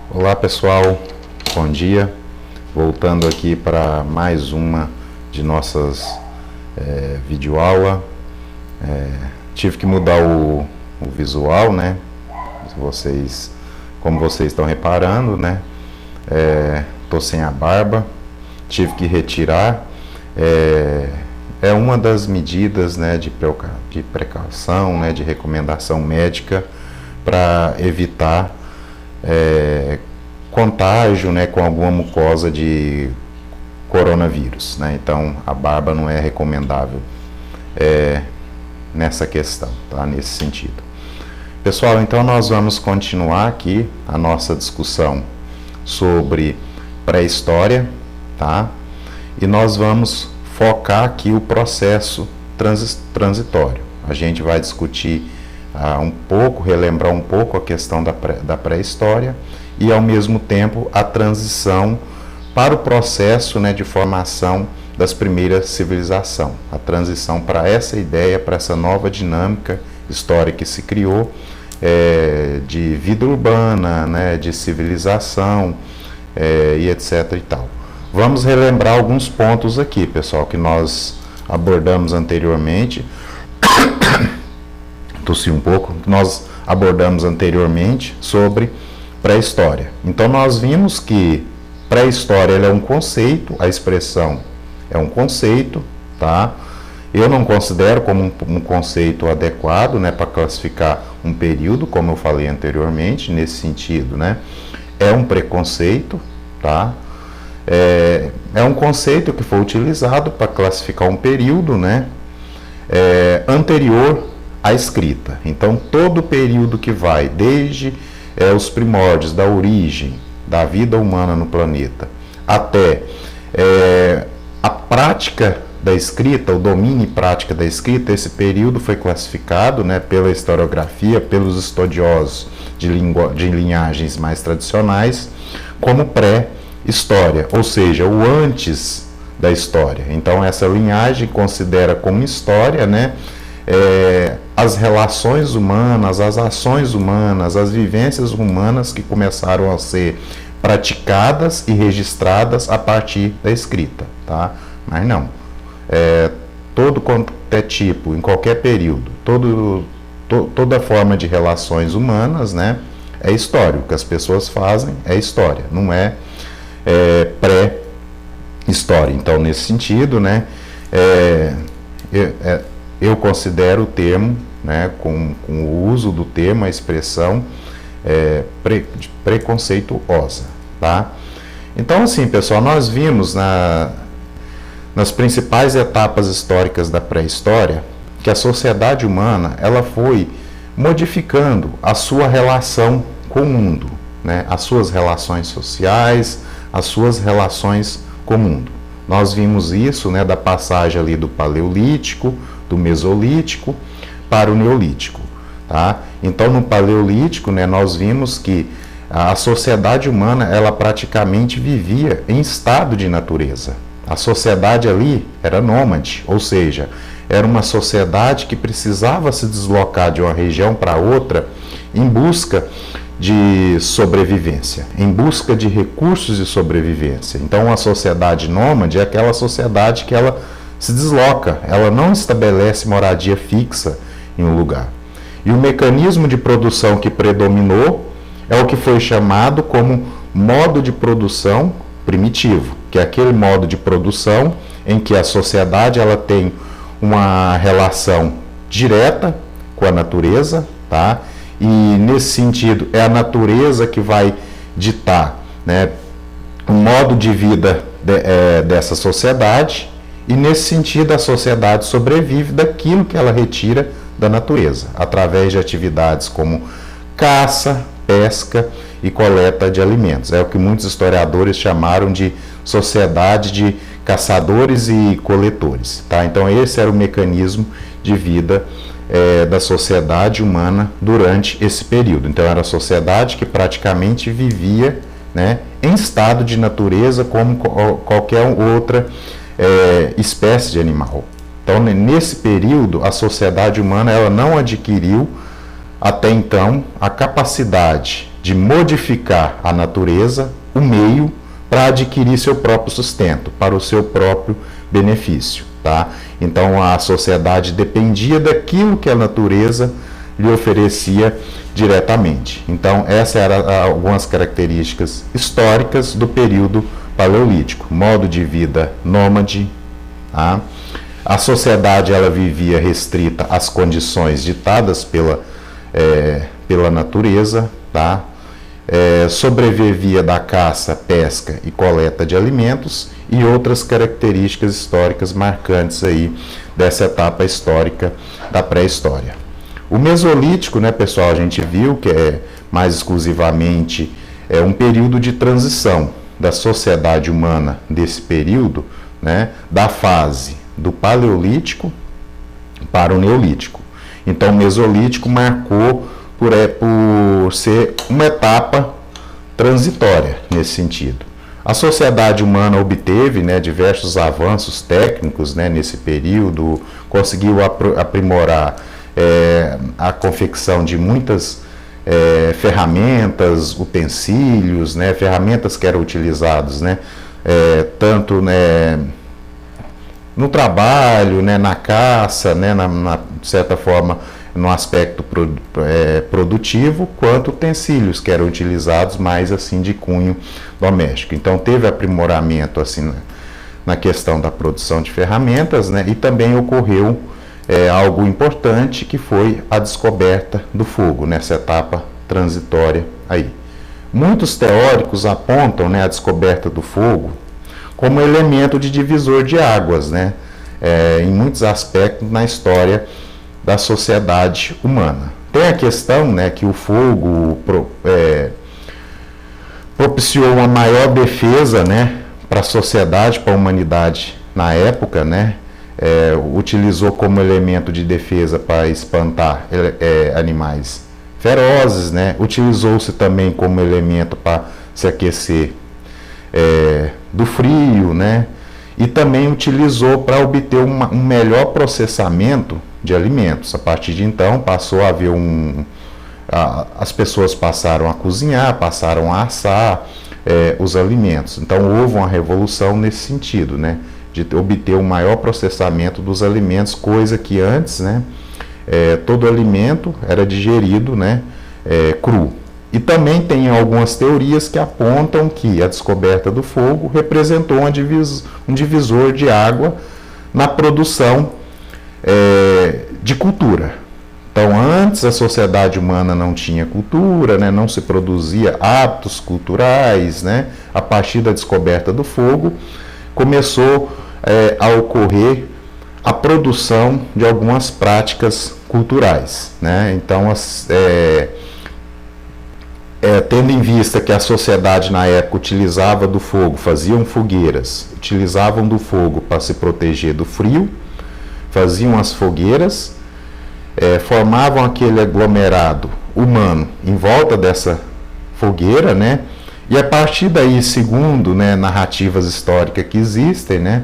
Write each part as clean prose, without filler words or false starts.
Olá pessoal, bom dia. Voltando aqui para mais uma de nossas videoaula. Tive que mudar o visual, né? Como vocês estão reparando, né? Tô sem a barba, tive que retirar. É uma das medidas, né, de precaução, né, de recomendação médica para evitar contágio, né, com alguma mucosa de coronavírus, né? Então a barba não é recomendável nessa questão, tá? Nesse sentido. Pessoal, então nós vamos continuar aqui a nossa discussão sobre pré-história, tá? E nós vamos focar aqui o processo transitório. A gente vai discutir relembrar um pouco a questão da pré-história e, ao mesmo tempo, a transição para o processo, né, de formação das primeiras civilizações. A transição para essa ideia, para essa nova dinâmica histórica que se criou, de vida urbana, né, de civilização, e etc. e tal. Vamos relembrar alguns pontos aqui, pessoal, que nós abordamos anteriormente. Tossi um pouco, nós abordamos anteriormente sobre pré-história. Então nós vimos que pré-história é um conceito, a expressão é um conceito, tá? Eu não considero como um conceito adequado, né, para classificar um período, como eu falei anteriormente, nesse sentido, né? É um preconceito, tá? É um conceito que foi utilizado para classificar um período, né, anterior à escrita. Então, todo o período que vai desde os primórdios da origem da vida humana no planeta até a prática da escrita, o domínio e prática da escrita, esse período foi classificado, né, pela historiografia, pelos estudiosos de linhagens mais tradicionais, como pré-história, ou seja, o antes da história. Então, essa linhagem considera como história, né, as relações humanas, as ações humanas, as vivências humanas que começaram a ser praticadas e registradas a partir da escrita, tá? Mas não, todo quanto é tipo, em qualquer período, toda forma de relações humanas, né, é história. O que as pessoas fazem é história, não é pré-história. Então, nesse sentido, né, eu considero o termo, né, com o uso do termo, a expressão preconceituosa, tá? Então, assim, pessoal, nós vimos nas principais etapas históricas da pré-história que a sociedade humana ela foi modificando a sua relação com o mundo, né, as suas relações sociais, as suas relações com o mundo. Nós vimos isso, né, da passagem ali do Paleolítico, do Mesolítico para o Neolítico, tá? Então, no Paleolítico, né, nós vimos que a sociedade humana, ela praticamente vivia em estado de natureza. A sociedade ali era nômade, ou seja, era uma sociedade que precisava se deslocar de uma região para outra em busca de sobrevivência, em busca de recursos de sobrevivência. Então, a sociedade nômade é aquela sociedade que ela se desloca, ela não estabelece moradia fixa em um lugar. E o mecanismo de produção que predominou é o que foi chamado como modo de produção primitivo, que é aquele modo de produção em que a sociedade ela tem uma relação direta com a natureza, tá? E nesse sentido é a natureza que vai ditar, né, o modo de vida dessa sociedade, e nesse sentido a sociedade sobrevive daquilo que ela retira da natureza, através de atividades como caça, pesca e coleta de alimentos. É o que muitos historiadores chamaram de sociedade de caçadores e coletores, tá? Então esse era o mecanismo de vida da sociedade humana durante esse período. Então era a sociedade que praticamente vivia, né, em estado de natureza como qualquer outra espécie de animal. Então, nesse período, a sociedade humana ela não adquiriu até então a capacidade de modificar a natureza, o meio, para adquirir seu próprio sustento, para o seu próprio benefício, tá? Então a sociedade dependia daquilo que a natureza lhe oferecia diretamente. Então essas eram algumas características históricas do período paleolítico: modo de vida nômade, tá? A sociedade ela vivia restrita às condições ditadas pela natureza, tá? Sobrevivia da caça, pesca e coleta de alimentos, e outras características históricas marcantes aí dessa etapa histórica da pré-história. O Mesolítico, né, pessoal, a gente viu que é mais exclusivamente um período de transição da sociedade humana desse período, né, da fase do Paleolítico para o Neolítico. Então o Mesolítico marcou por ser uma etapa transitória nesse sentido. A sociedade humana obteve, né, diversos avanços técnicos, né, nesse período, conseguiu aprimorar a confecção de muitas ferramentas, utensílios, né, ferramentas que eram utilizadas, né, tanto, né, no trabalho, né, na caça, né, de certa forma, no aspecto produtivo, quanto utensílios que eram utilizados mais assim de cunho doméstico. Então teve aprimoramento assim na questão da produção de ferramentas, né, e também ocorreu algo importante, que foi a descoberta do fogo nessa etapa transitória aí. Muitos teóricos apontam, né, a descoberta do fogo como elemento de divisor de águas, né, em muitos aspectos na história da sociedade humana. Tem a questão, né, que o fogo propiciou uma maior defesa, né, para a sociedade, para a humanidade na época, né, utilizou como elemento de defesa para espantar animais ferozes, né, utilizou-se também como elemento para se aquecer do frio, né, e também utilizou para obter um melhor processamento de alimentos. A partir de então passou a haver as pessoas passaram a cozinhar, passaram a assar os alimentos. Então houve uma revolução nesse sentido, né, de obter um maior processamento dos alimentos, coisa que antes, né, todo alimento era digerido, né, cru. E também tem algumas teorias que apontam que a descoberta do fogo representou um divisor de água na produção de cultura. Então, antes a sociedade humana não tinha cultura, né, não se produzia hábitos culturais, né. A partir da descoberta do fogo, começou a ocorrer a produção de algumas práticas culturais, né. Então, tendo em vista que a sociedade na época utilizava do fogo, faziam fogueiras, utilizavam do fogo para se proteger do frio, faziam as fogueiras, formavam aquele aglomerado humano em volta dessa fogueira, né? E a partir daí, segundo, né, narrativas históricas que existem, né,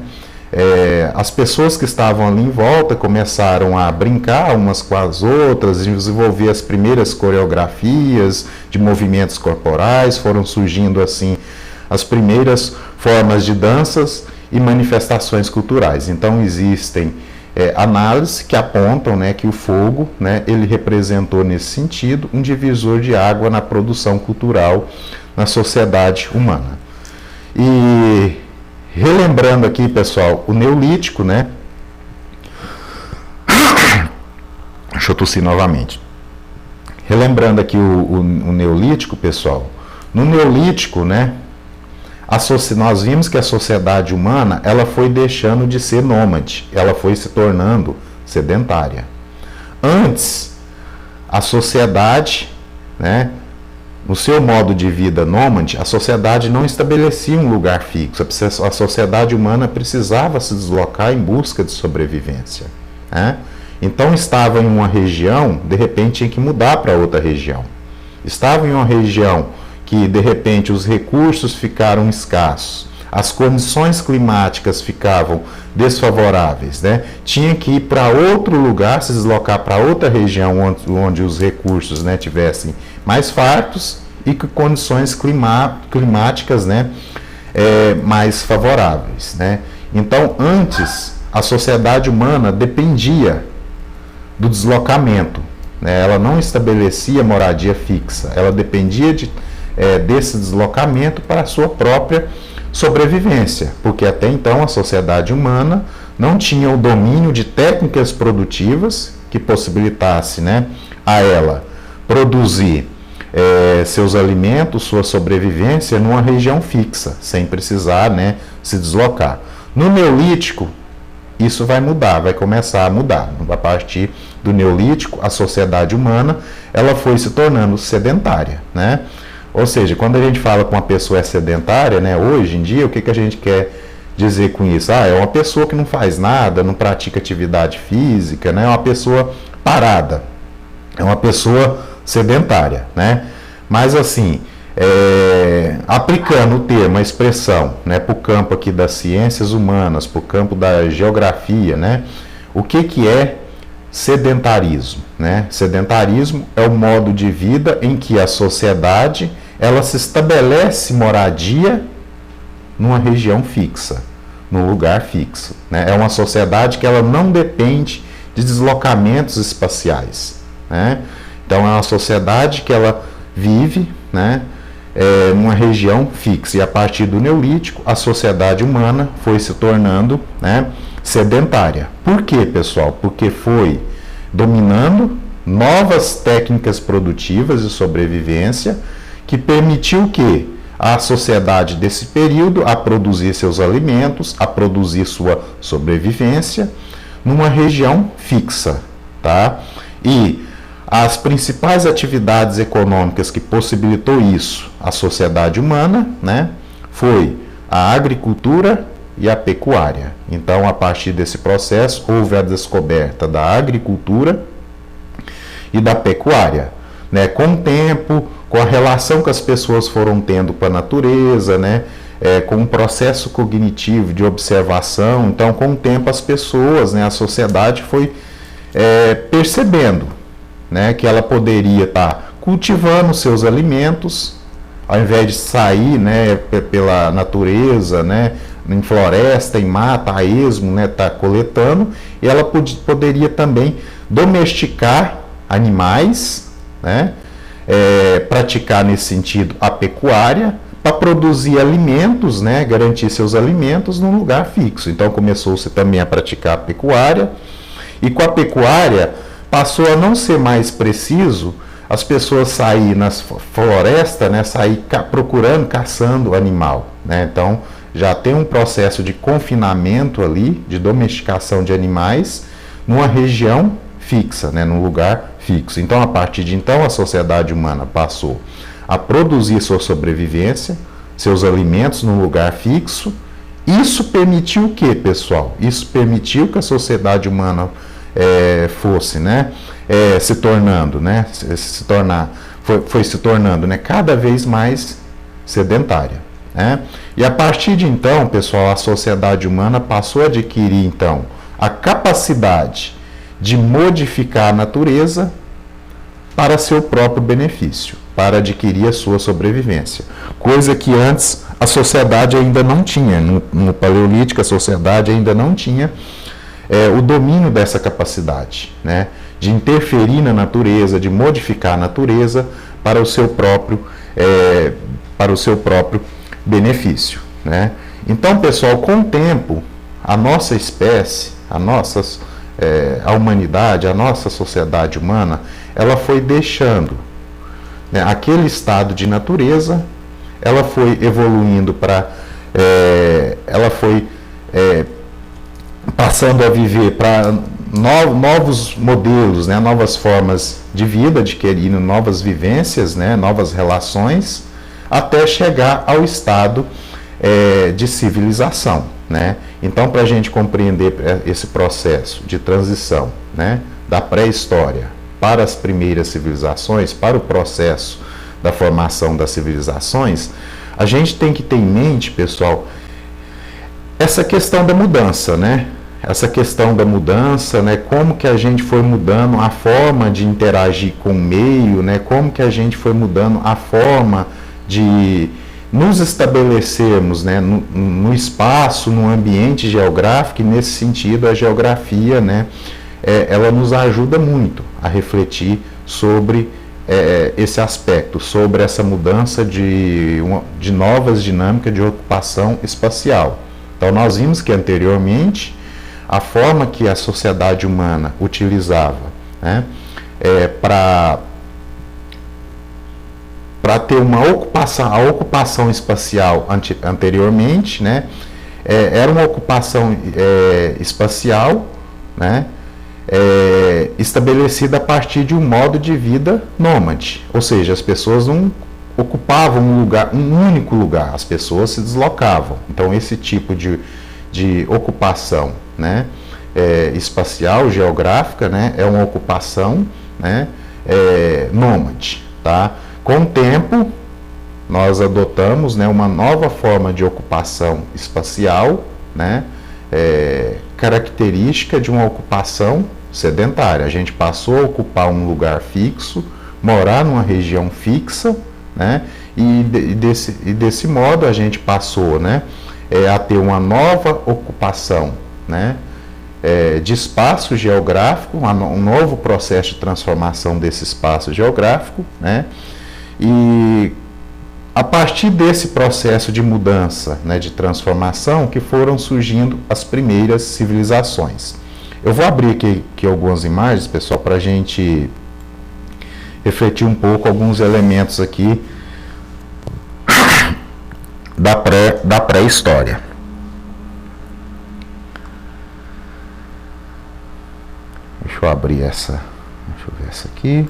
as pessoas que estavam ali em volta começaram a brincar umas com as outras, desenvolver as primeiras coreografias de movimentos corporais, foram surgindo assim as primeiras formas de danças e manifestações culturais. Então existem análises que apontam, né, que o fogo, né, ele representou nesse sentido um divisor de água na produção cultural na sociedade humana. E relembrando aqui, pessoal, o Neolítico, né? Deixa eu tossir novamente. Relembrando aqui o Neolítico, pessoal. No Neolítico, né? Nós vimos que a sociedade humana, ela foi deixando de ser nômade, ela foi se tornando sedentária. Antes, a sociedade, né, no seu modo de vida nômade, a sociedade não estabelecia um lugar fixo. A sociedade humana precisava se deslocar em busca de sobrevivência, né? Então estava em uma região, de repente tinha que mudar para outra região. Estava em uma região que de repente os recursos ficaram escassos, as condições climáticas ficavam desfavoráveis, né? Tinha que ir para outro lugar, se deslocar para outra região onde os recursos, né, tivessem mais fartos, e com condições climáticas, né, mais favoráveis, né? Então, antes, a sociedade humana dependia do deslocamento, né? Ela não estabelecia moradia fixa, ela dependia desse deslocamento para a sua própria sobrevivência, porque até então a sociedade humana não tinha o domínio de técnicas produtivas que possibilitasse, né, a ela produzir seus alimentos, sua sobrevivência numa região fixa, sem precisar, né, se deslocar. No Neolítico, isso vai mudar, vai começar a mudar. A partir do Neolítico, a sociedade humana ela foi se tornando sedentária, né? Ou seja, quando a gente fala que uma pessoa é sedentária, né, hoje em dia, o que a gente quer dizer com isso? É uma pessoa que não faz nada, não pratica atividade física, né? É uma pessoa parada, é uma pessoa sedentária, né? Mas assim, aplicando o termo, a expressão, né, para o campo aqui das ciências humanas, para o campo da geografia, né? O que é sedentarismo, né? Sedentarismo é o modo de vida em que a sociedade ela se estabelece moradia numa região fixa, num lugar fixo, né? É uma sociedade que ela não depende de deslocamentos espaciais, né? Então é uma sociedade que ela vive, né, numa região fixa. E a partir do Neolítico, a sociedade humana foi se tornando, né, sedentária. Por quê, pessoal? Porque foi dominando novas técnicas produtivas de sobrevivência que permitiu que a sociedade desse período a produzir seus alimentos, a produzir sua sobrevivência numa região fixa, tá? E as principais atividades econômicas que possibilitou isso à sociedade humana, né, foi a agricultura e a pecuária. Então, a partir desse processo, houve a descoberta da agricultura e da pecuária, né, com o tempo, com a relação que as pessoas foram tendo com a natureza, né, com um processo cognitivo de observação. Então, com o tempo, as pessoas, né, a sociedade foi percebendo, né, que ela poderia estar cultivando seus alimentos, ao invés de sair, né, pela natureza, né, em floresta, em mata, a esmo, né, tá coletando, e ela poderia também domesticar animais, né, praticar nesse sentido a pecuária, para produzir alimentos, né, garantir seus alimentos num lugar fixo. Então começou-se também a praticar a pecuária, e com a pecuária passou a não ser mais preciso as pessoas sair nas florestas, né, sair procurando, caçando animal, né? Então já tem um processo de confinamento ali, de domesticação de animais numa região fixa, né, num lugar fixo. Então, a partir de então, a sociedade humana passou a produzir sua sobrevivência, seus alimentos num lugar fixo. Isso permitiu o quê, pessoal? Isso permitiu que a sociedade humana fosse, né, se tornando, né, foi se tornando, né, cada vez mais sedentária, né? E a partir de então, pessoal, a sociedade humana passou a adquirir então a capacidade de modificar a natureza para seu próprio benefício, para adquirir a sua sobrevivência, coisa que antes a sociedade ainda não tinha. No Paleolítico, a sociedade ainda não tinha o domínio dessa capacidade, né, de interferir na natureza, de modificar a natureza para o seu próprio benefício, né? Então, pessoal, com o tempo, a nossa espécie, a humanidade, a nossa sociedade humana, ela foi deixando, né, aquele estado de natureza, ela foi evoluindo ela foi passando a viver para novos modelos, né, novas formas de vida, adquirindo novas vivências, né, novas relações, até chegar ao estado de civilização, né? Então, para a gente compreender esse processo de transição, né, da pré-história para as primeiras civilizações, para o processo da formação das civilizações, a gente tem que ter em mente, pessoal, essa questão da mudança, né? essa questão da mudança, né, como que a gente foi mudando a forma de interagir com o meio, né, como que a gente foi mudando a forma de nos estabelecermos, né, no espaço, no ambiente geográfico, e nesse sentido a geografia, né, ela nos ajuda muito a refletir sobre esse aspecto, sobre essa mudança de novas dinâmicas de ocupação espacial. Então nós vimos que anteriormente a forma que a sociedade humana utilizava, né, para ter uma ocupação, a ocupação espacial anteriormente, né, era uma ocupação espacial, né, estabelecida a partir de um modo de vida nômade, ou seja, as pessoas não ocupavam um único lugar, as pessoas se deslocavam. Então esse tipo de ocupação, né, espacial, geográfica, né, é uma ocupação, né, nômade, tá? Com o tempo, nós adotamos, né, uma nova forma de ocupação espacial, né, característica de uma ocupação sedentária. A gente passou a ocupar um lugar fixo, morar numa região fixa, né, e desse modo a gente passou, né, a ter uma nova ocupação, né, de espaço geográfico, um novo processo de transformação desse espaço geográfico, né, e a partir desse processo de mudança, né, de transformação, que foram surgindo as primeiras civilizações. Eu vou abrir aqui algumas imagens, pessoal, para a gente refletir um pouco alguns elementos aqui da pré-história. Deixa eu abrir deixa eu ver essa aqui.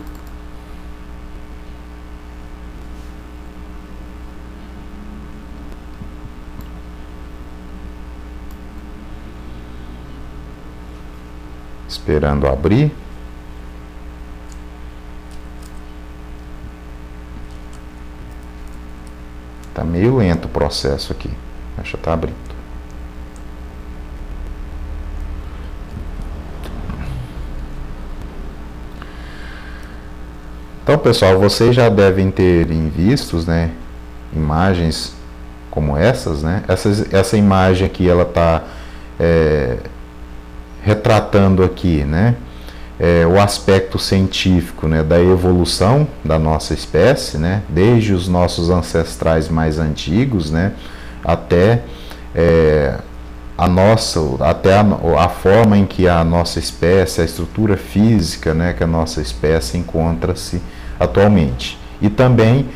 Esperando abrir. Tá meio lento o processo aqui. Deixa eu estar abrindo. Então, pessoal, vocês já devem ter vistos, né, imagens como essas, né? Essa imagem aqui, ela tá retratando aqui, né, o aspecto científico, né, da evolução da nossa espécie, né, desde os nossos ancestrais mais antigos, né, até a forma em que a nossa espécie, a estrutura física, né, que a nossa espécie encontra-se atualmente. E também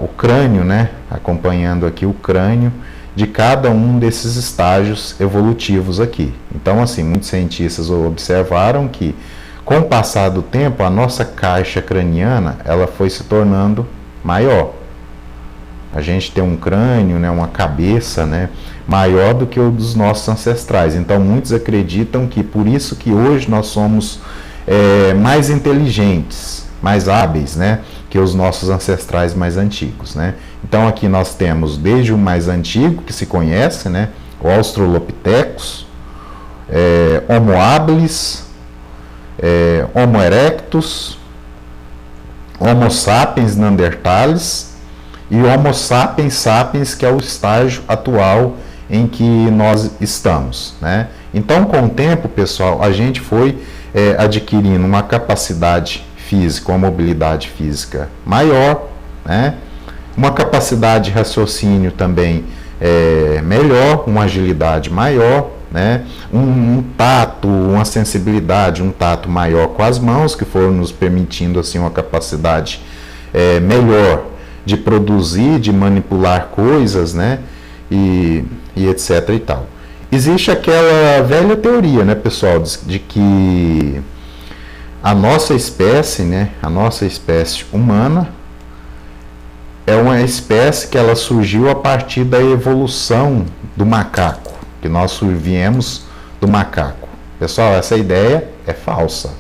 o crânio, né, acompanhando aqui o crânio de cada um desses estágios evolutivos aqui. Então, assim, muitos cientistas observaram que, com o passar do tempo, a nossa caixa craniana, ela foi se tornando maior. A gente tem um crânio, né, uma cabeça, né, maior do que o dos nossos ancestrais. Então, muitos acreditam que, por isso que hoje nós somos mais inteligentes, mais hábeis, né, que os nossos ancestrais mais antigos, né. Então aqui nós temos desde o mais antigo que se conhece, né, o Australopithecus, Homo habilis, Homo erectus, Homo sapiens neanderthalis e Homo sapiens sapiens, que é o estágio atual em que nós estamos, né. Então, com o tempo, pessoal, a gente foi adquirindo uma capacidade física, uma mobilidade física maior, né, uma capacidade de raciocínio também melhor, uma agilidade maior, né, um tato, uma sensibilidade, um tato maior com as mãos, que foram nos permitindo assim uma capacidade melhor de produzir, de manipular coisas, né, e etc e tal. Existe aquela velha teoria, né, pessoal, de que a nossa espécie, né, a nossa espécie humana é uma espécie que ela surgiu a partir da evolução do macaco, que nós viemos do macaco. Pessoal, essa ideia é falsa,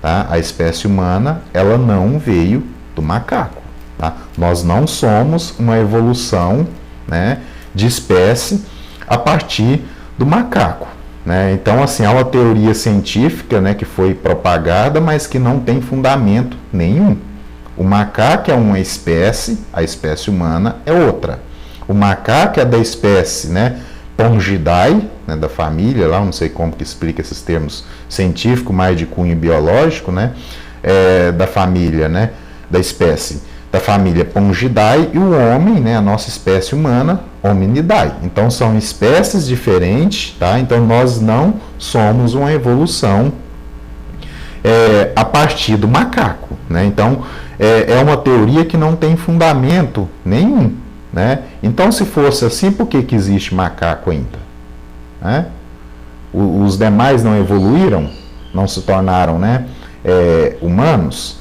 tá? A espécie humana, ela não veio do macaco, tá? Nós não somos uma evolução, né, de espécie a partir do macaco, né? Então, assim, há uma teoria científica, né, que foi propagada, mas que não tem fundamento nenhum. O macaco é uma espécie, a espécie humana é outra. O macaco é da espécie, né, Pongidae, né, da família, lá não sei como que explica esses termos científicos, mais de cunho biológico, né, da família, né, da espécie, da família Pongidae, e o homem, né, a nossa espécie humana, Hominidae. Então são espécies diferentes, tá? Então nós não somos uma evolução a partir do macaco, né? Então é uma teoria que não tem fundamento nenhum, né? Então, se fosse assim, por que existe macaco ainda? Né? Os demais não evoluíram, não se tornaram, né, humanos?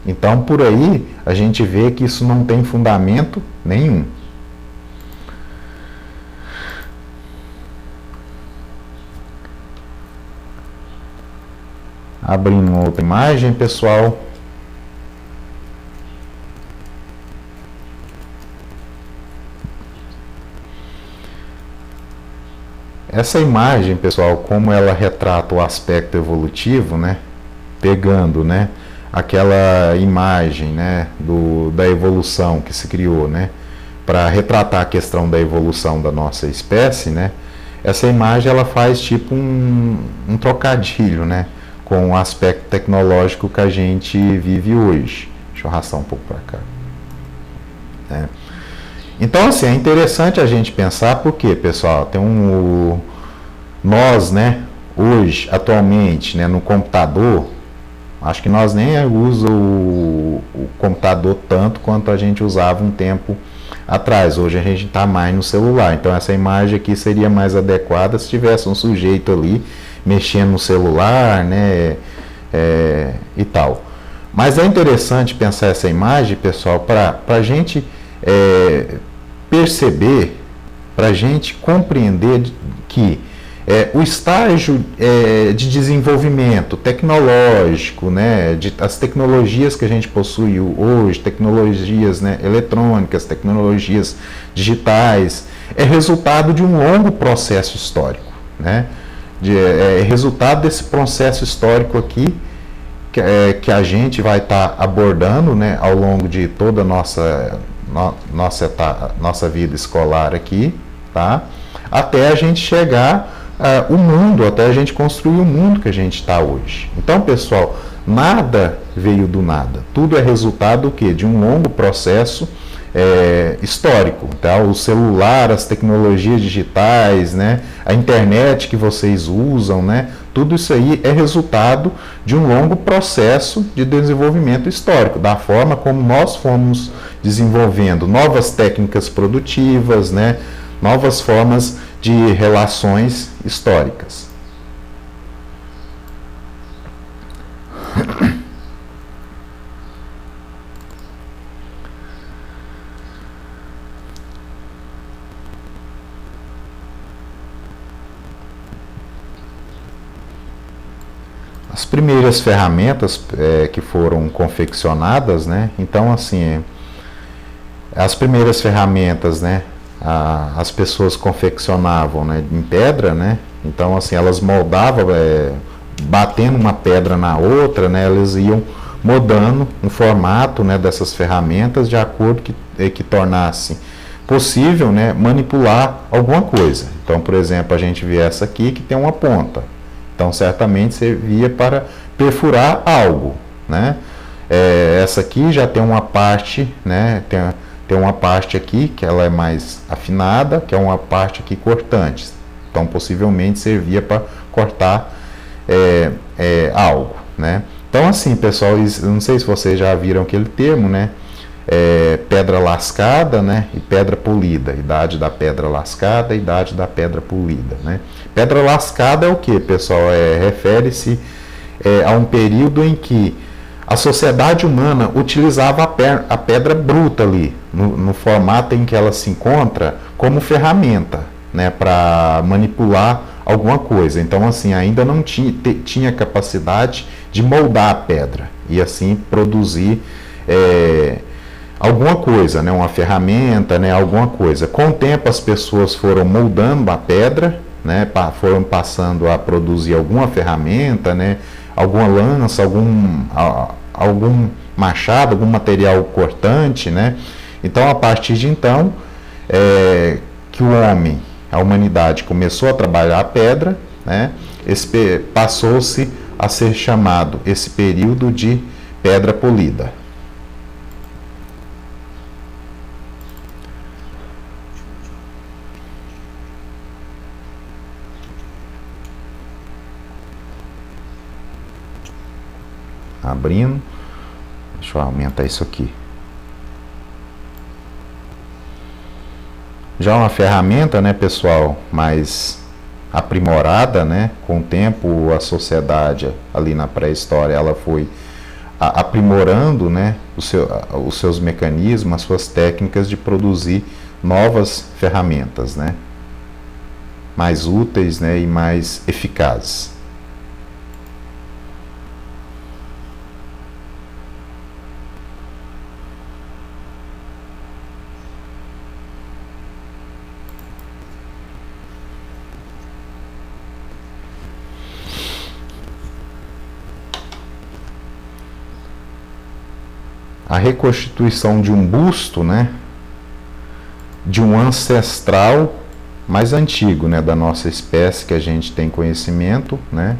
Então, por aí, a gente vê que isso não tem fundamento nenhum. Abrindo uma outra imagem, pessoal. Essa imagem, pessoal, como ela retrata o aspecto evolutivo, né? Pegando, né, aquela imagem, né, da evolução que se criou, né, para retratar a questão da evolução da nossa espécie, né? Essa imagem ela faz tipo um trocadilho, né, com o aspecto tecnológico que a gente vive hoje. Deixa eu arrastar um pouco para cá. Então, assim, é interessante a gente pensar, porque, pessoal, nós, né, hoje, atualmente, né, no computador, acho que nós nem usamos o computador tanto quanto a gente usava um tempo atrás. Hoje a gente está mais no celular. Então, essa imagem aqui seria mais adequada se tivesse um sujeito ali mexendo no celular, né, e tal. Mas é interessante pensar essa imagem, pessoal, para a gente perceber, para a gente compreender que o estágio de desenvolvimento tecnológico, né, as tecnologias que a gente possui hoje, tecnologias, né, eletrônicas, tecnologias digitais, é resultado de um longo processo histórico, né? Resultado desse processo histórico aqui que a gente vai estar abordando, né, ao longo de toda a nossa vida escolar aqui, tá? Até a gente chegar o mundo, até a gente construir o mundo que a gente está hoje. Então, pessoal, nada veio do nada. Tudo é resultado do quê? De um longo processo histórico, tá? O celular, as tecnologias digitais, né? A internet que vocês usam, né? Tudo isso aí é resultado de um longo processo de desenvolvimento histórico, da forma como nós fomos desenvolvendo novas técnicas produtivas, né? Novas formas de relações históricas. As primeiras ferramentas que foram confeccionadas, né? Então, assim, as primeiras ferramentas, né? As pessoas confeccionavam, né, em pedra, né? Então, assim, elas moldavam, batendo uma pedra na outra, né? Elas iam mudando o formato, né, dessas ferramentas de acordo que tornasse possível, né, manipular alguma coisa. Então, por exemplo, a gente vê essa aqui que tem uma ponta. Então, certamente servia para perfurar algo, né? Essa aqui já tem uma parte, né? Tem uma parte aqui que ela é mais afinada, que é uma parte aqui cortante. Então, possivelmente servia para cortar algo, né? Então, assim, pessoal, não sei se vocês já viram aquele termo, né? Pedra lascada, né, e pedra polida, idade da pedra lascada, idade da pedra polida, né? Pedra lascada é o que, pessoal? Refere-se a um período em que a sociedade humana utilizava a pedra bruta ali, no formato em que ela se encontra, como ferramenta, né, para manipular alguma coisa. Então, assim, ainda não tinha capacidade de moldar a pedra e assim produzir alguma coisa, né, uma ferramenta, né, alguma coisa. Com o tempo as pessoas foram moldando a pedra, né, foram passando a produzir alguma ferramenta, né, alguma lança, algum machado, algum material cortante, né? Então, a partir de então, que o homem, a humanidade começou a trabalhar a pedra, né? Passou-se a ser chamado esse período de pedra polida. Abrindo, deixa eu aumentar isso aqui. Já uma ferramenta, né, pessoal, mais aprimorada, né? Com o tempo, a sociedade ali na pré-história, ela foi aprimorando, né, os seus mecanismos, as suas técnicas de produzir novas ferramentas, né, mais úteis, né, e mais eficazes. A reconstituição de um busto, né, de um ancestral mais antigo, né, da nossa espécie que a gente tem conhecimento, né,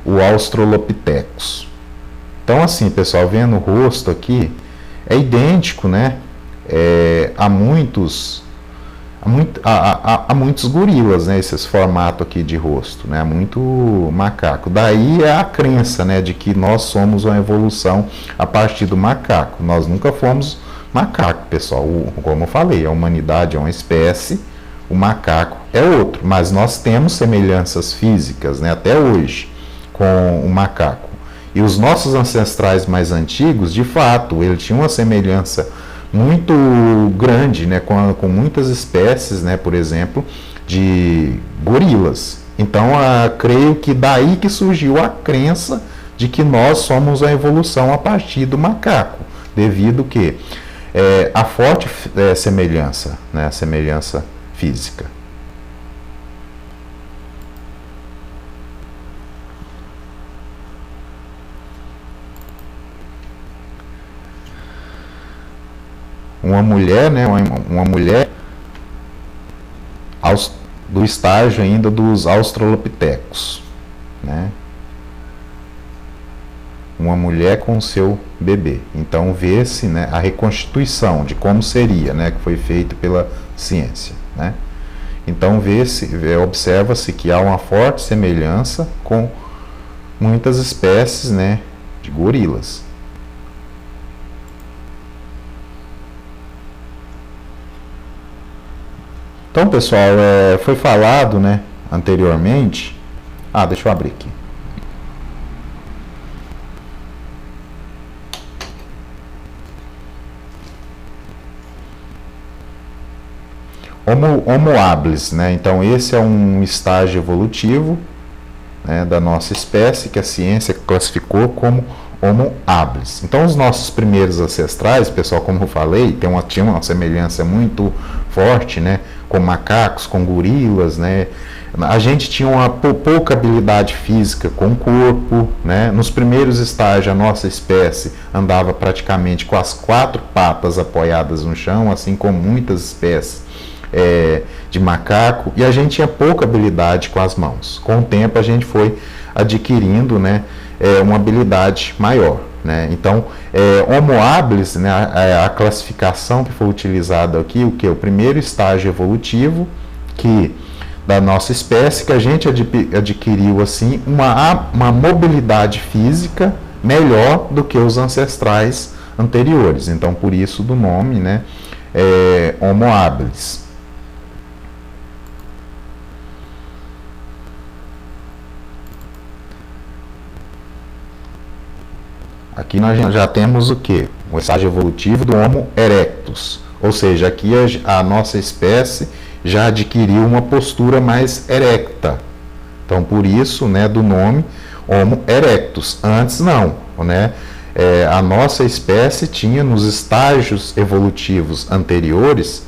o Australopithecus. Então, assim, pessoal, vendo o rosto aqui, é idêntico, né, a muitos gorilas, né, esses formatos aqui de rosto, né, muito macaco. Daí é a crença, né, de que nós somos uma evolução a partir do macaco. Nós nunca fomos macaco, pessoal. Como eu falei, a humanidade é uma espécie, o macaco é outro, mas nós temos semelhanças físicas, né, até hoje com o macaco. E os nossos ancestrais mais antigos, de fato, eles tinham uma semelhança muito grande, né, com muitas espécies, né, por exemplo, de gorilas. Então, creio que daí que surgiu a crença de que nós somos a evolução a partir do macaco, devido que a forte semelhança, né, a semelhança física. Uma mulher, né, uma mulher do estágio ainda dos Australopithecus, né? Uma mulher com seu bebê. Então vê-se, né, a reconstituição de como seria, né, que foi feito pela ciência, né? Então observa-se que há uma forte semelhança com muitas espécies, né, de gorilas. Então, pessoal, foi falado, né, anteriormente. Deixa eu abrir aqui. Homo habilis, né? Então, esse é um estágio evolutivo, né, da nossa espécie que a ciência classificou como Homo habilis. Então, os nossos primeiros ancestrais, pessoal, como eu falei, tinha uma semelhança muito forte, né, com macacos, com gorilas, né? A gente tinha uma pouca habilidade física com o corpo, né? Nos primeiros estágios, a nossa espécie andava praticamente com as 4 patas apoiadas no chão, assim como muitas espécies de macaco, e a gente tinha pouca habilidade com as mãos. Com o tempo, a gente foi adquirindo, né, uma habilidade maior, né? Então, Homo habilis, né, a classificação que foi utilizada aqui, o primeiro estágio evolutivo da nossa espécie, que a gente adquiriu assim uma mobilidade física melhor do que os ancestrais anteriores. Então, por isso do nome, né, Homo habilis. Aqui nós já temos o quê? O estágio evolutivo do Homo erectus. Ou seja, aqui a nossa espécie já adquiriu uma postura mais erecta. Então, por isso, né, do nome Homo erectus. Antes não, né? A nossa espécie tinha, nos estágios evolutivos anteriores,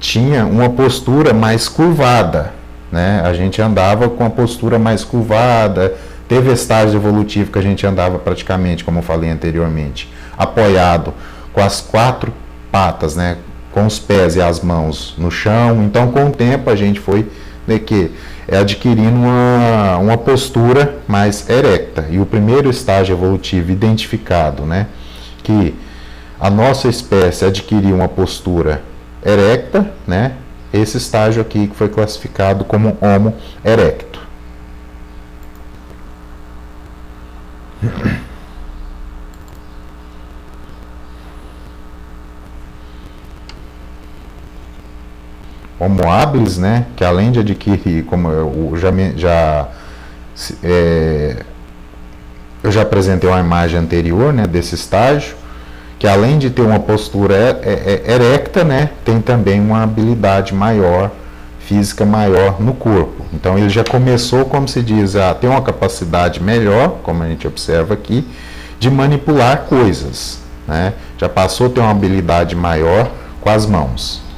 tinha uma postura mais curvada, né? A gente andava com a postura mais curvada, teve estágio evolutivo que a gente andava praticamente, como eu falei anteriormente, apoiado com as 4 patas, né? Com os pés e as mãos no chão. Então, com o tempo, a gente foi adquirindo uma postura mais erecta. E o primeiro estágio evolutivo identificado, né? Que a nossa espécie adquiriu uma postura erecta, né? Esse estágio aqui que foi classificado como Homo erecto. Homo habilis, né, que além de adquirir, como eu já apresentei uma imagem anterior, né, desse estágio, que além de ter uma postura erecta, né, tem também uma habilidade maior, física maior no corpo. Então ele já começou, como se diz, a ter uma capacidade melhor, como a gente observa aqui, de manipular coisas, né, já passou a ter uma habilidade maior com as mãos.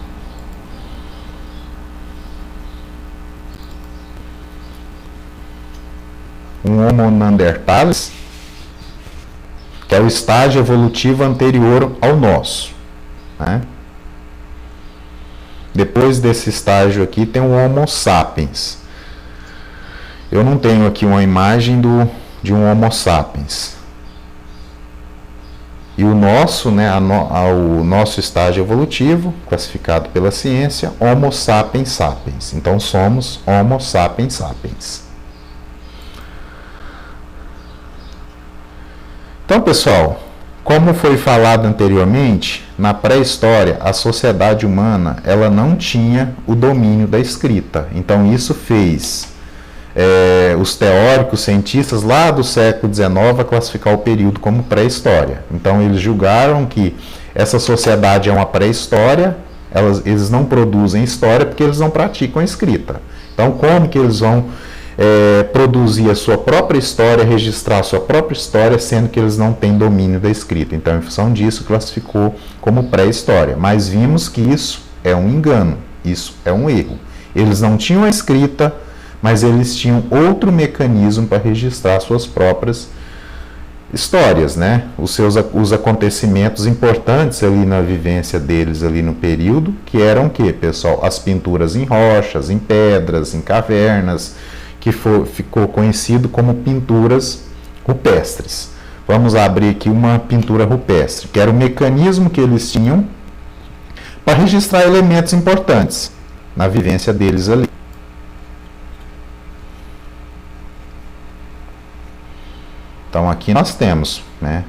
Um Homo neanderthalis, que é o estágio evolutivo anterior ao nosso, né? Depois desse estágio aqui tem o Homo sapiens. Eu não tenho aqui uma imagem de um Homo sapiens. E o nosso, né, o nosso estágio evolutivo, classificado pela ciência, Homo sapiens sapiens. Então somos Homo sapiens sapiens. Então, pessoal, como foi falado anteriormente, na pré-história, a sociedade humana ela não tinha o domínio da escrita. Então, isso fez os teóricos, cientistas lá do século XIX a classificar o período como pré-história. Então, eles julgaram que essa sociedade é uma pré-história, eles não produzem história porque eles não praticam a escrita. Então, como que eles vão produzir a sua própria história, registrar a sua própria história, sendo que eles não têm domínio da escrita? Então, em função disso, classificou como pré-história. Mas vimos que isso é um engano, isso é um erro. Eles não tinham a escrita, mas eles tinham outro mecanismo para registrar suas próprias histórias, né? Os acontecimentos importantes ali na vivência deles ali no período, que eram o quê, pessoal? As pinturas em rochas, em pedras, em cavernas, que ficou conhecido como pinturas rupestres. Vamos abrir aqui uma pintura rupestre, que era o mecanismo que eles tinham para registrar elementos importantes na vivência deles ali. Então aqui nós temos, né,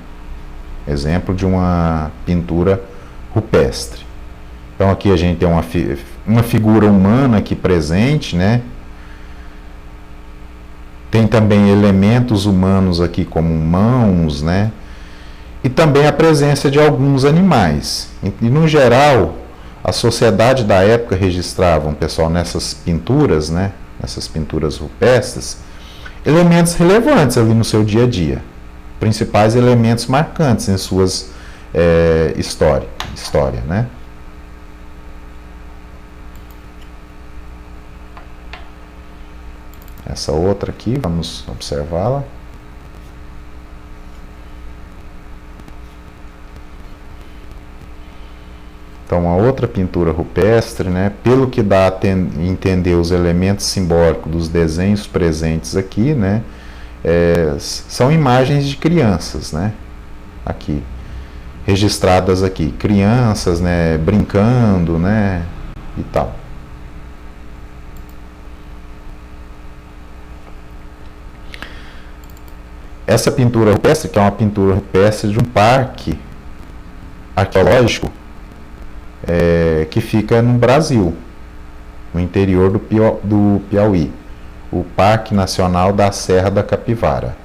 exemplo de uma pintura rupestre. Então aqui a gente tem uma figura humana aqui presente, né? Tem também elementos humanos aqui como mãos, né? E também a presença de alguns animais. E no geral, a sociedade da época registravam, pessoal, nessas pinturas, né? Nessas pinturas rupestres, elementos relevantes ali no seu dia a dia. Principais elementos marcantes em suas história, né? Essa outra aqui, vamos observá-la. Então, uma outra pintura rupestre, né? Pelo que dá a entender os elementos simbólicos dos desenhos presentes aqui, né? São imagens de crianças, né? Aqui, registradas aqui. Crianças, né? Brincando, né? E tal. Essa pintura rupestre, que é uma pintura rupestre de um parque arqueológico que fica no Brasil, no interior do Piauí, o Parque Nacional da Serra da Capivara.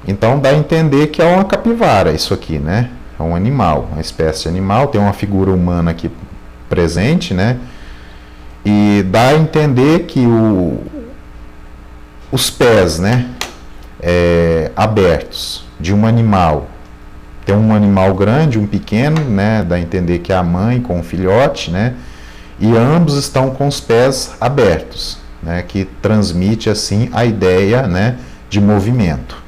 Então dá a entender que é uma capivara isso aqui, né? É um animal, uma espécie animal, tem uma figura humana aqui presente, né? E dá a entender que os pés, né? Abertos de um animal. Tem um animal grande, um pequeno, né? Dá a entender que é a mãe com o filhote, né? e ambos estão com os pés abertos, né, que transmite assim a ideia, né, de movimento.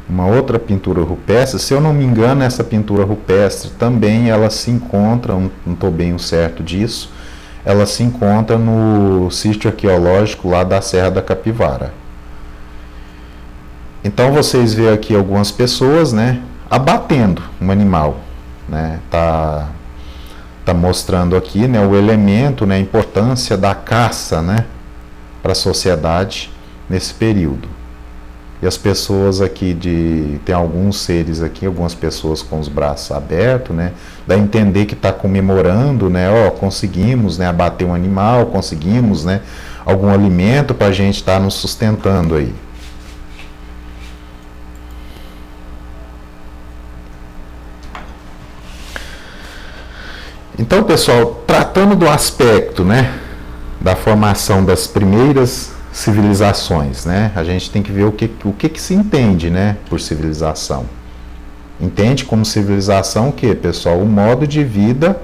Uma outra pintura rupestre, se eu não me engano, essa pintura rupestre também ela se encontra, não estou bem certo disso, ela se encontra no sítio arqueológico lá da Serra da Capivara. Então vocês veem aqui algumas pessoas, né, abatendo um animal, né, tá mostrando aqui, né, o elemento, né, a importância da caça, né, para a sociedade nesse período. E as pessoas aqui tem alguns seres aqui, algumas pessoas com os braços abertos, né? Dá a entender que está comemorando, né? Ó, conseguimos, né, abater um animal, conseguimos, né, algum alimento para a gente estar nos sustentando aí. Então, pessoal, tratando do aspecto, né, da formação das primeiras civilizações, né? A gente tem que ver o que se entende, né, por civilização. Entende como civilização o que, pessoal? O modo de vida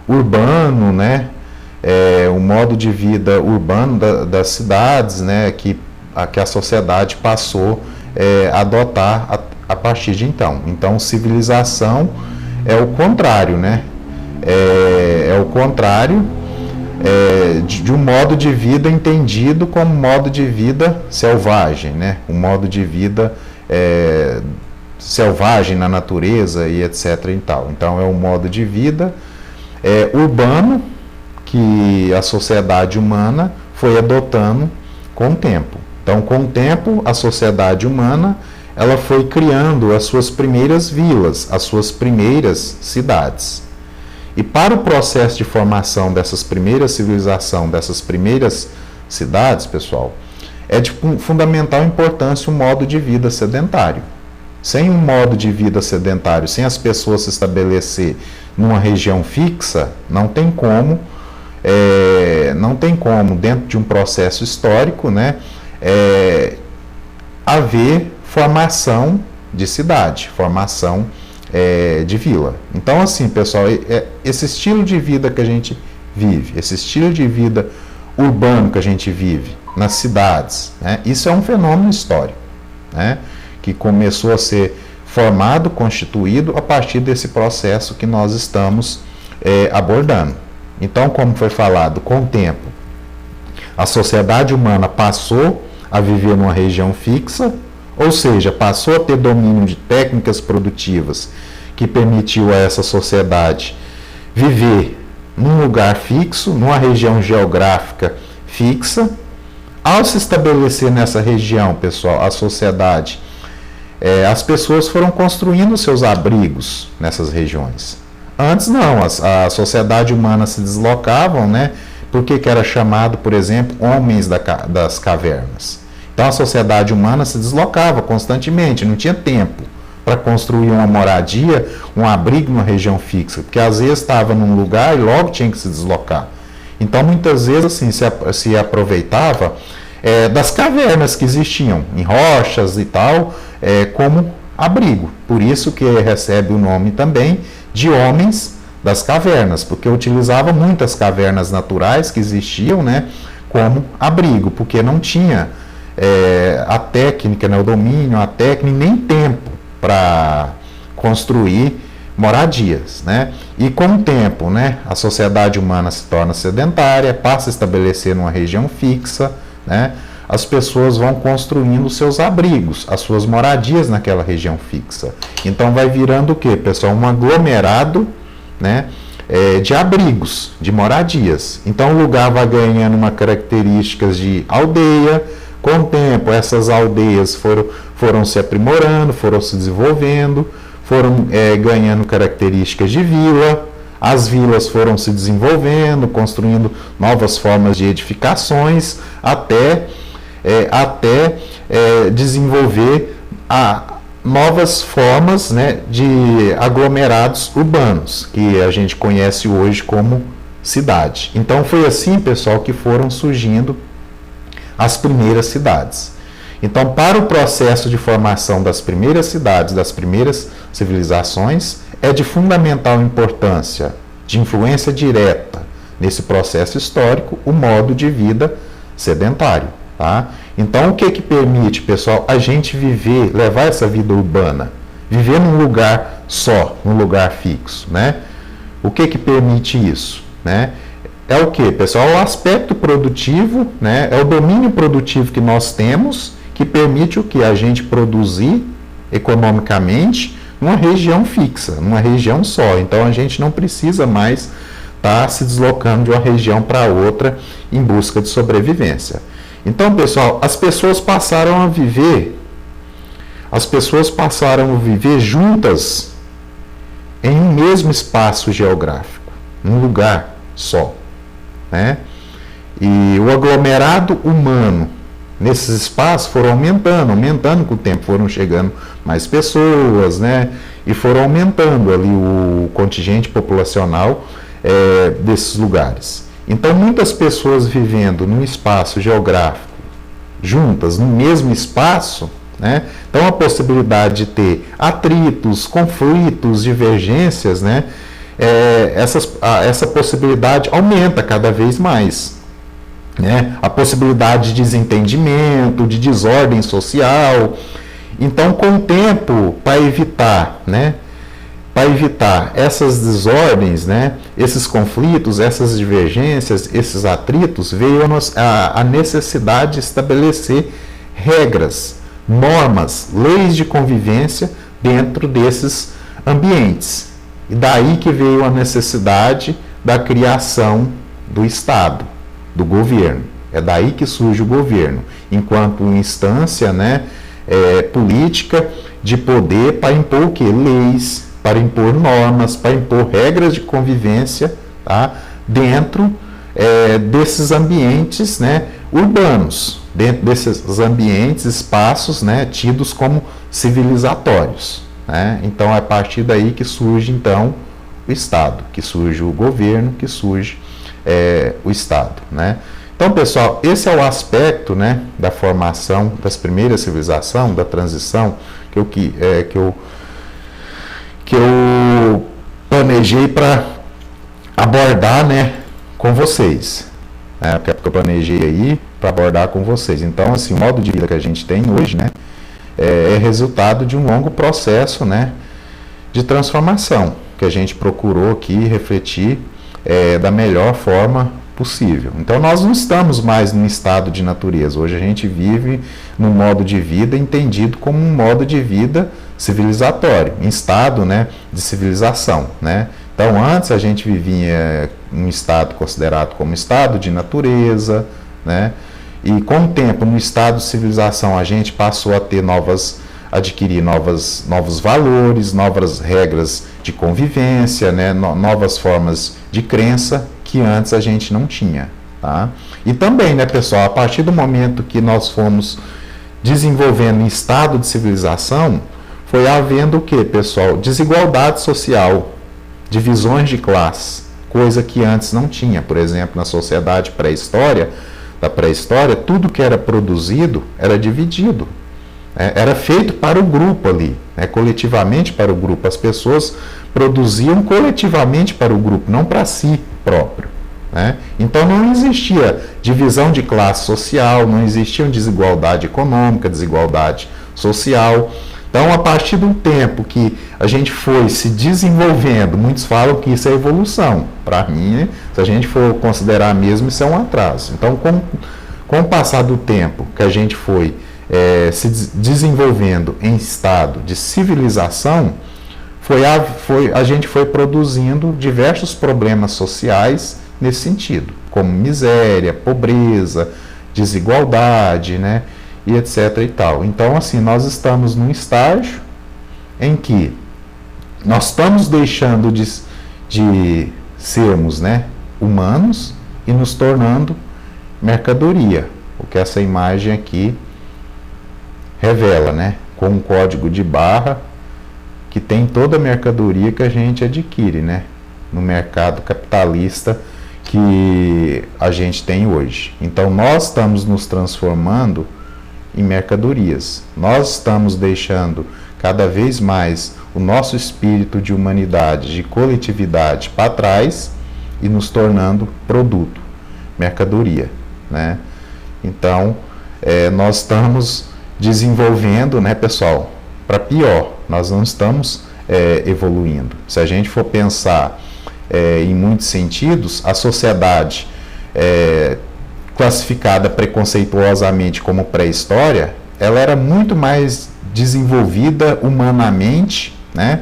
urbano, né? O modo de vida urbano das cidades, né? Que a sociedade passou a adotar a partir de então. Então, civilização é o contrário, né? É o contrário de um modo de vida entendido como modo de vida selvagem, né? Um modo de vida selvagem na natureza e etc. e tal. Então é um modo de vida urbano que a sociedade humana foi adotando com o tempo. Então, com o tempo, a sociedade humana ela foi criando as suas primeiras vilas, as suas primeiras cidades. E para o processo de formação dessas primeiras civilizações, dessas primeiras cidades, pessoal, é de fundamental importância o modo de vida sedentário. Sem um modo de vida sedentário, sem as pessoas se estabelecer numa região fixa, não tem como, dentro de um processo histórico, né, haver formação de cidade, formação de vila. Então, assim, pessoal, esse estilo de vida que a gente vive, esse estilo de vida urbano que a gente vive nas cidades, né, isso é um fenômeno histórico, né, que começou a ser formado, constituído a partir desse processo que nós estamos abordando. Então, como foi falado, com o tempo, a sociedade humana passou a viver numa região fixa, ou seja, passou a ter domínio de técnicas produtivas que permitiu a essa sociedade viver num lugar fixo, numa região geográfica fixa. Ao se estabelecer nessa região, pessoal, a sociedade, as pessoas foram construindo seus abrigos nessas regiões. Antes não, a sociedade humana se deslocavam, né? Por que era chamado, por exemplo, homens das cavernas? Então a sociedade humana se deslocava constantemente, não tinha tempo para construir uma moradia, um abrigo numa região fixa, porque às vezes estava num lugar e logo tinha que se deslocar. Então muitas vezes assim, se aproveitava das cavernas que existiam, em rochas e tal, como abrigo. Por isso que recebe o nome também de homens das cavernas, porque utilizava muitas cavernas naturais que existiam, né, como abrigo, porque não tinha a técnica, né, o domínio, a técnica, nem tempo para construir moradias, né? E com o tempo, né, a sociedade humana se torna sedentária, passa a estabelecer numa região fixa, né? As pessoas vão construindo seus abrigos, as suas moradias naquela região fixa. Então vai virando o quê, pessoal? Um aglomerado, né, de abrigos, de moradias. Então o lugar vai ganhando uma características de aldeia. Com o tempo, essas aldeias foram se aprimorando, foram se desenvolvendo, foram ganhando características de vila, as vilas foram se desenvolvendo, construindo novas formas de edificações, até desenvolver novas formas, né, de aglomerados urbanos, que a gente conhece hoje como cidade. Então foi assim, pessoal, que foram surgindo as primeiras cidades. Então, para o processo de formação das primeiras cidades, das primeiras civilizações, é de fundamental importância, de influência direta nesse processo histórico, o modo de vida sedentário. Tá? Então, o que permite, pessoal, a gente viver, levar essa vida urbana, viver num lugar só, num lugar fixo, né? O que permite isso, né? É o que, pessoal? O aspecto produtivo, né? É o domínio produtivo que nós temos, que permite o que? A gente produzir economicamente numa região fixa, numa região só. Então, a gente não precisa mais estar se deslocando de uma região para outra em busca de sobrevivência. Então, pessoal, as pessoas passaram a viver juntas em um mesmo espaço geográfico, num lugar só, né? E o aglomerado humano nesses espaços foram aumentando com o tempo, foram chegando mais pessoas, né? E foram aumentando ali o contingente populacional desses lugares. Então, muitas pessoas vivendo num espaço geográfico, juntas, no mesmo espaço, né? Então, a possibilidade de ter atritos, conflitos, divergências, né? Essa possibilidade aumenta cada vez mais, né? A possibilidade de desentendimento, de desordem social. Então, com o tempo, para evitar, né? Para evitar essas desordens, né, esses conflitos, essas divergências, esses atritos, veio a necessidade de estabelecer regras, normas, leis de convivência dentro desses ambientes. E daí que veio a necessidade da criação do Estado, do governo. É daí que surge o governo, enquanto instância, né, política de poder para impor o quê? Leis, para impor normas, para impor regras de convivência, tá? Dentro desses ambientes, né, urbanos, dentro desses ambientes, espaços, né, tidos como civilizatórios, né? Então, é a partir daí que surge, então, o Estado, que surge o governo, que surge o Estado, né? Então, pessoal, esse é o aspecto, né, da formação das primeiras civilizações, da transição, que eu planejei para abordar, né, com vocês. Que eu planejei aí para abordar com vocês. Então, assim, o modo de vida que a gente tem hoje, né, é resultado de um longo processo, né, de transformação, que a gente procurou aqui refletir da melhor forma possível. Então, nós não estamos mais num estado de natureza. Hoje a gente vive num modo de vida entendido como um modo de vida civilizatório, em estado, né, de civilização, né? Então, antes a gente vivia em um estado considerado como estado de natureza, né? E com o tempo, no estado de civilização, a gente passou a adquirir novos valores, novas regras de convivência, né? Novas formas de crença que antes a gente não tinha, tá? E também, né, pessoal, a partir do momento que nós fomos desenvolvendo em estado de civilização, foi havendo o que, pessoal? Desigualdade social, divisões de classe, coisa que antes não tinha. Por exemplo, na sociedade da pré-história, tudo que era produzido era dividido. Era feito para o grupo ali, coletivamente para o grupo. As pessoas produziam coletivamente para o grupo, não para si próprio. Então não existia divisão de classe social, não existia desigualdade econômica, desigualdade social. Então, a partir do tempo que a gente foi se desenvolvendo, muitos falam que isso é evolução. Para mim, se a gente for considerar mesmo, isso é um atraso. Então, com o passar do tempo que a gente foi se desenvolvendo em estado de civilização, a gente foi produzindo diversos problemas sociais nesse sentido, como miséria, pobreza, desigualdade, né? E etc e tal. Então, assim, nós estamos num estágio em que nós estamos deixando de sermos, né, humanos e nos tornando mercadoria, o que essa imagem aqui revela, né, com um código de barra que tem toda a mercadoria que a gente adquire, né, no mercado capitalista que a gente tem hoje. Então nós estamos nos transformando em mercadorias. Nós estamos deixando cada vez mais o nosso espírito de humanidade, de coletividade para trás e nos tornando produto, mercadoria, né? Então, nós estamos desenvolvendo, né, pessoal, para pior. Nós não estamos evoluindo. Se a gente for pensar em muitos sentidos, a sociedade classificada preconceituosamente como pré-história, ela era muito mais desenvolvida humanamente, né,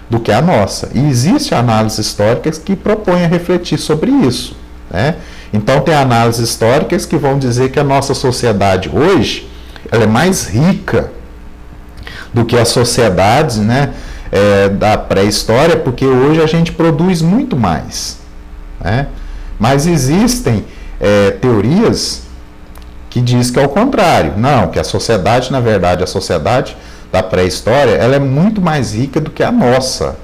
do que a nossa. E existem análises históricas que propõem a refletir sobre isso, né? Então tem análises históricas que vão dizer que a nossa sociedade hoje ela é mais rica do que as sociedades, né, da pré-história, porque hoje a gente produz muito mais, né? Mas existem teorias que diz que é o contrário. Não, que a sociedade, na verdade, a sociedade da pré-história, ela é muito mais rica do que a nossa.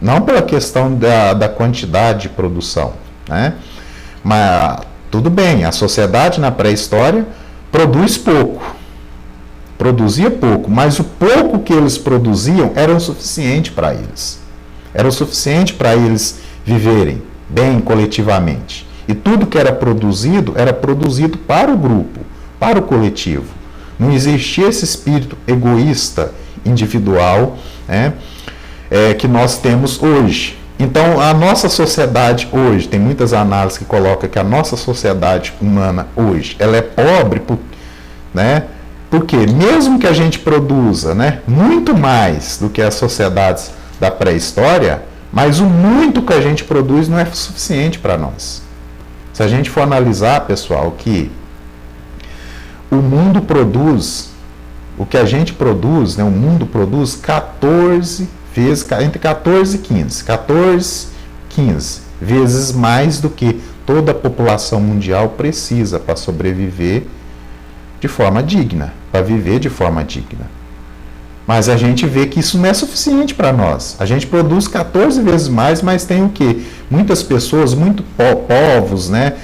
Não pela questão da quantidade de produção, né? Mas, tudo bem, a sociedade na pré-história produz pouco. Produzia pouco, mas o pouco que eles produziam era o suficiente para eles. Era o suficiente para eles viverem bem coletivamente. E tudo que era produzido para o grupo, para o coletivo. Não existia esse espírito egoísta, individual, né, que nós temos hoje. Então, a nossa sociedade hoje, tem muitas análises que colocam que a nossa sociedade humana hoje, ela é pobre, né, porque mesmo que a gente produza, né, muito mais do que as sociedades da pré-história, mas o muito que a gente produz não é suficiente para nós. Se a gente for analisar, pessoal, que o mundo produz, o que a gente produz, né, o mundo produz 14 vezes, entre 14 e 15, 15 vezes mais do que toda a população mundial precisa para sobreviver de forma digna, para viver de forma digna. Mas a gente vê que isso não é suficiente para nós. A gente produz 14 vezes mais, mas tem o quê? Muitas pessoas, muitos povos, né,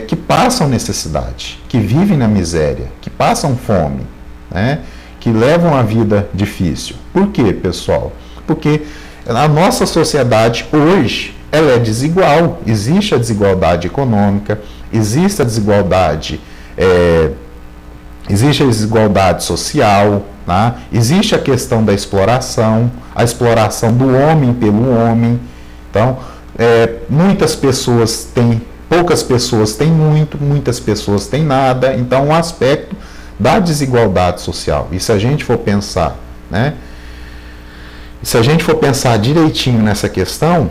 que passam necessidade, que vivem na miséria, que passam fome, né, que levam a vida difícil. Por quê, pessoal? Porque a nossa sociedade hoje, ela é desigual. Existe a desigualdade econômica, existe a desigualdade social, tá? Existe a questão da exploração, a exploração do homem pelo homem. Então, muitas pessoas têm, poucas pessoas têm muito, muitas pessoas têm nada. Então, um aspecto da desigualdade social. E se a gente for pensar, né? Se a gente for pensar direitinho nessa questão,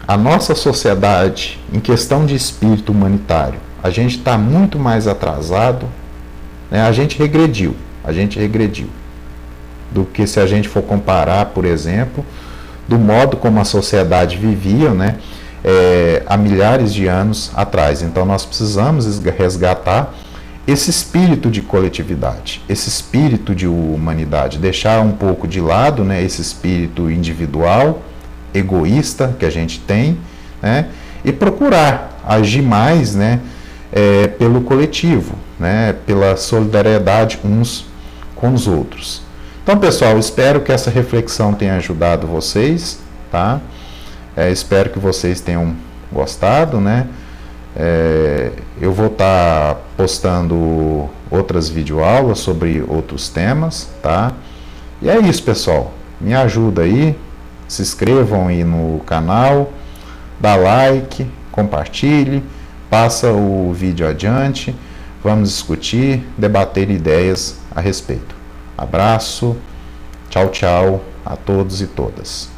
a nossa sociedade, em questão de espírito humanitário, a gente está muito mais atrasado, né? A gente regrediu do que se a gente for comparar, por exemplo, do modo como a sociedade vivia, né, há milhares de anos atrás. Então nós precisamos resgatar esse espírito de coletividade, esse espírito de humanidade, deixar um pouco de lado, né, esse espírito individual, egoísta que a gente tem, né, e procurar agir mais, né, pelo coletivo, né, pela solidariedade uns com os outros. Então, pessoal, espero que essa reflexão tenha ajudado vocês, tá? Espero que vocês tenham gostado, né? Eu vou estar postando outras videoaulas sobre outros temas, tá? E é isso, pessoal. Me ajuda aí, se inscrevam aí no canal, dá like, compartilhe, passa o vídeo adiante, vamos discutir, debater ideias a respeito. Abraço, tchau, tchau a todos e todas.